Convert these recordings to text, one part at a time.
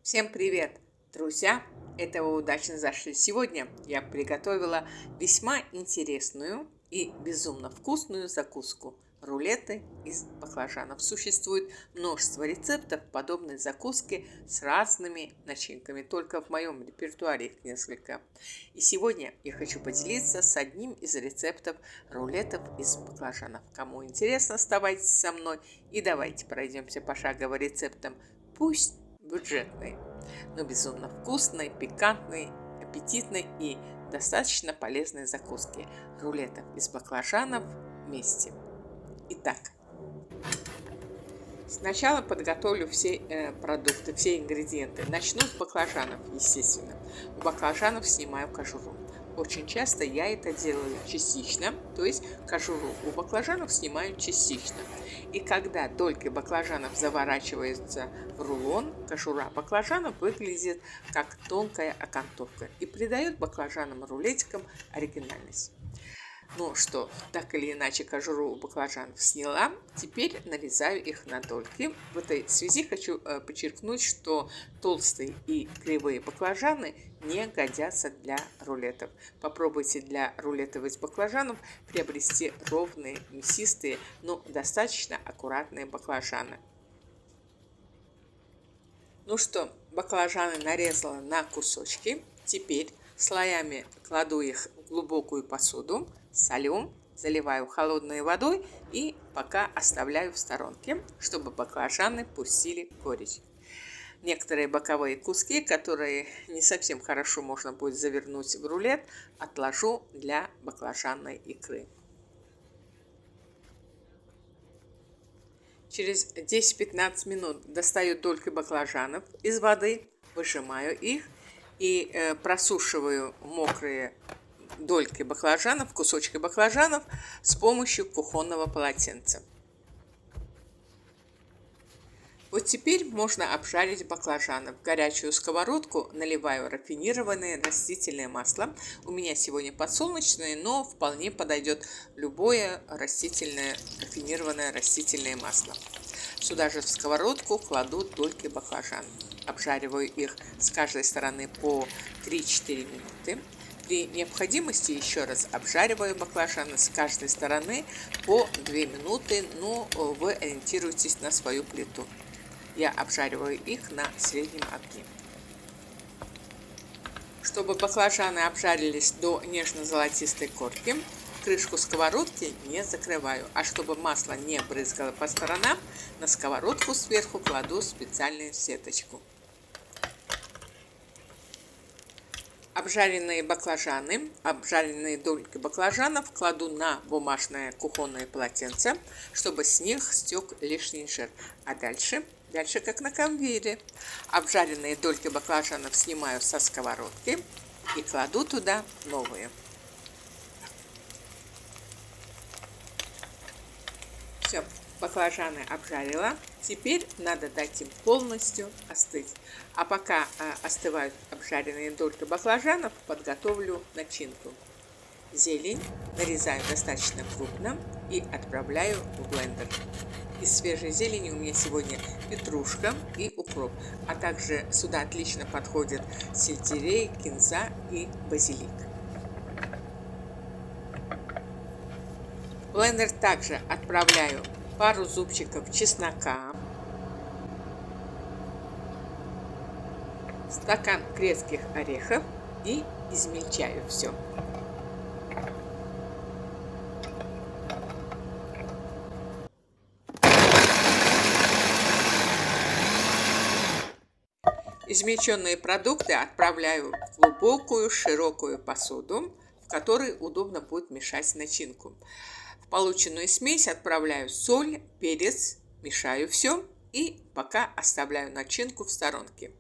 Всем привет, друзья! Это вы удачно зашли. Сегодня я приготовила весьма интересную и безумно вкусную закуску – рулеты из баклажанов. Существует множество рецептов подобной закуски с разными начинками, только в моем репертуаре их несколько. И сегодня я хочу поделиться с одним из рецептов рулетов из баклажанов. Кому интересно, оставайтесь со мной и давайте пройдемся пошагово рецептам. Пусть бюджетной, но безумно вкусной, пикантной, аппетитной и достаточно полезной закуски – рулетов из баклажанов вместе. Итак, сначала подготовлю все продукты, все ингредиенты. Начну с баклажанов, естественно. У баклажанов снимаю кожуру. Очень часто я это делаю частично, то есть кожуру у баклажанов снимаю частично. И когда дольки баклажанов заворачиваются в рулон, кожура баклажанов выглядит как тонкая окантовка и придает баклажанам рулетикам оригинальность. Ну что, так или иначе кожуру баклажанов сняла, теперь нарезаю их на дольки. В этой связи хочу подчеркнуть, что толстые и кривые баклажаны не годятся для рулетов. Попробуйте для рулетов из баклажанов приобрести ровные, мясистые, но достаточно аккуратные баклажаны. Ну что, баклажаны нарезала на кусочки. Теперь слоями кладу их в глубокую посуду, солю, заливаю холодной водой и пока оставляю в сторонке, чтобы баклажаны пустили корень. Некоторые боковые куски, которые не совсем хорошо можно будет завернуть в рулет, отложу для баклажанной икры. Через 10-15 минут достаю дольки баклажанов из воды, выжимаю их и просушиваю мокрые дольки баклажанов, кусочки баклажанов с помощью кухонного полотенца. Вот теперь можно обжарить баклажаны. В горячую сковородку наливаю рафинированное растительное масло. У меня сегодня подсолнечное, но вполне подойдет любое рафинированное растительное масло. Сюда же в сковородку кладу дольки баклажан. Обжариваю их с каждой стороны по 3-4 минуты. При необходимости еще раз обжариваю баклажаны с каждой стороны по 2 минуты, но вы ориентируйтесь на свою плиту. Я обжариваю их на среднем огне. Чтобы баклажаны обжарились до нежно-золотистой корки, крышку сковородки не закрываю, а чтобы масло не брызгало по сторонам, на сковородку сверху кладу специальную сеточку. Обжаренные дольки баклажанов кладу на бумажное кухонное полотенце, чтобы с них стек лишний жир. А дальше как на конвейере. Обжаренные дольки баклажанов снимаю со сковородки и кладу туда новые. Все, баклажаны обжарила. Теперь надо дать им полностью остыть. А пока остывают обжаренные дольки баклажанов, подготовлю начинку. Зелень нарезаю достаточно крупно и отправляю в блендер. Из свежей зелени у меня сегодня петрушка и укроп, а также сюда отлично подходят сельдерей, кинза и базилик. В блендер также отправляю пару зубчиков чеснока, стакан грецких орехов и измельчаю все. Измельченные продукты отправляю в глубокую широкую посуду, в которой удобно будет мешать начинку. В полученную смесь отправляю соль, перец, мешаю все и пока оставляю начинку в сторонке.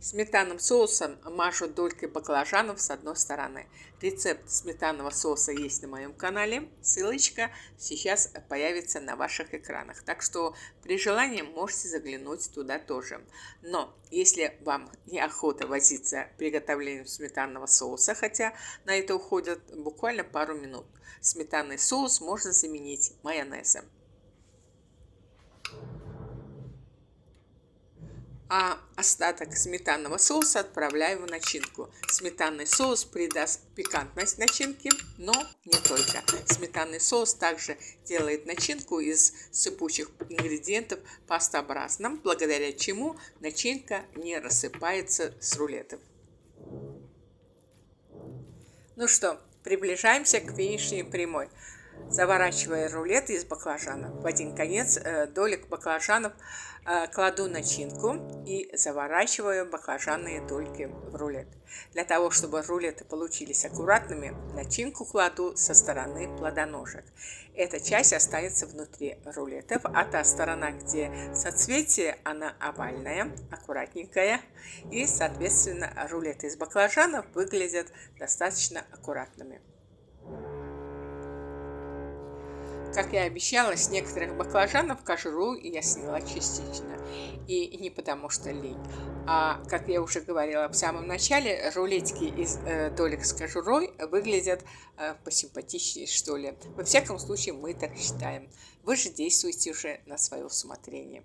Сметанным соусом мажу дольки баклажанов с одной стороны. Рецепт сметанного соуса есть на моем канале. Ссылочка сейчас появится на ваших экранах. Так что при желании можете заглянуть туда тоже. Но если вам неохота возиться приготовлением сметанного соуса, хотя на это уходит буквально пару минут, сметанный соус можно заменить майонезом. А остаток сметанного соуса отправляю в начинку. Сметанный соус придаст пикантность начинке, но не только. Сметанный соус также делает начинку из сыпучих ингредиентов пастообразным, благодаря чему начинка не рассыпается с рулетов. Ну что, приближаемся к финишной прямой. Заворачивая рулеты из баклажанов, в один конец долек баклажанов кладу начинку и заворачиваю баклажанные дольки в рулет. Для того, чтобы рулеты получились аккуратными, начинку кладу со стороны плодоножек. Эта часть останется внутри рулетов, а та сторона, где соцветие, она овальная, аккуратненькая. И, соответственно, рулеты из баклажанов выглядят достаточно аккуратными. Как я обещала, с некоторых баклажанов кожуру я сняла частично. И не потому что лень. А, как я уже говорила в самом начале, рулетики из долек с кожурой выглядят посимпатичнее, что ли. Во всяком случае, мы так считаем. Вы же действуйте уже на свое усмотрение.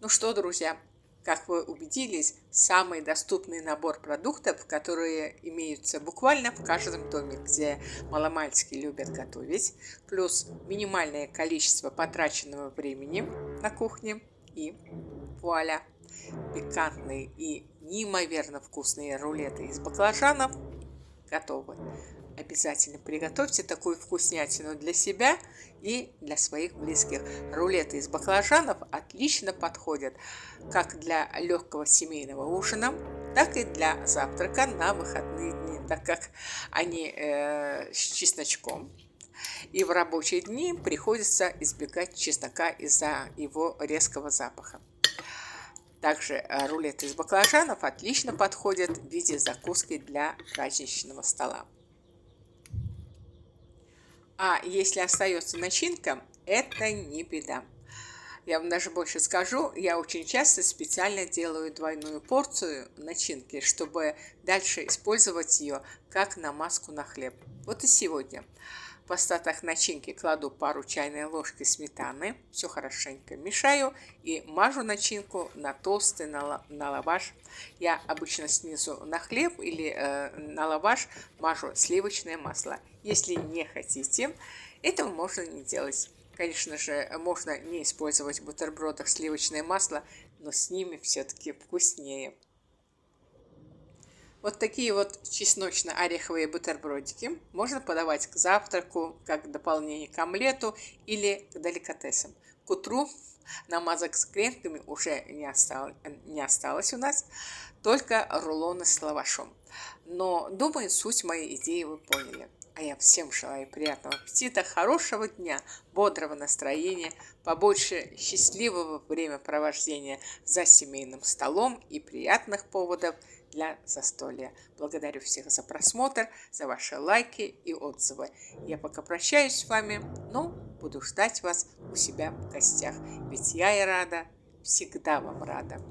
Ну что, друзья, как вы убедились, самый доступный набор продуктов, которые имеются буквально в каждом доме, где маломальски любят готовить, плюс минимальное количество потраченного времени на кухне и вуаля, пикантные и неимоверно вкусные рулеты из баклажанов готовы. Обязательно приготовьте такую вкуснятину для себя и для своих близких. Рулеты из баклажанов отлично подходят как для легкого семейного ужина, так и для завтрака на выходные дни, так как они с чесночком. И в рабочие дни приходится избегать чеснока из-за его резкого запаха. Также рулеты из баклажанов отлично подходят в виде закуски для праздничного стола. А если остается начинка, это не беда. Я вам даже больше скажу, я очень часто специально делаю двойную порцию начинки, чтобы дальше использовать ее как намазку на хлеб. Вот и сегодня. В остаток начинки кладу пару чайной ложки сметаны, все хорошенько мешаю и мажу начинку на толстый на лаваш. Я обычно снизу на хлеб или на лаваш мажу сливочное масло. Если не хотите, этого можно не делать. Конечно же, можно не использовать в бутербродах сливочное масло, но с ними все-таки вкуснее. Вот такие вот чесночно-ореховые бутербродики можно подавать к завтраку, как дополнение к омлету или к деликатесам. К утру намазок с кремками уже не осталось у нас, только рулоны с лавашом. Но, думаю, суть моей идеи вы поняли. А я всем желаю приятного аппетита, хорошего дня, бодрого настроения, побольше счастливого времяпровождения за семейным столом и приятных поводов для застолья. Благодарю всех за просмотр, за ваши лайки и отзывы. Я пока прощаюсь с вами, но буду ждать вас у себя в гостях, ведь я и рада, всегда вам рада.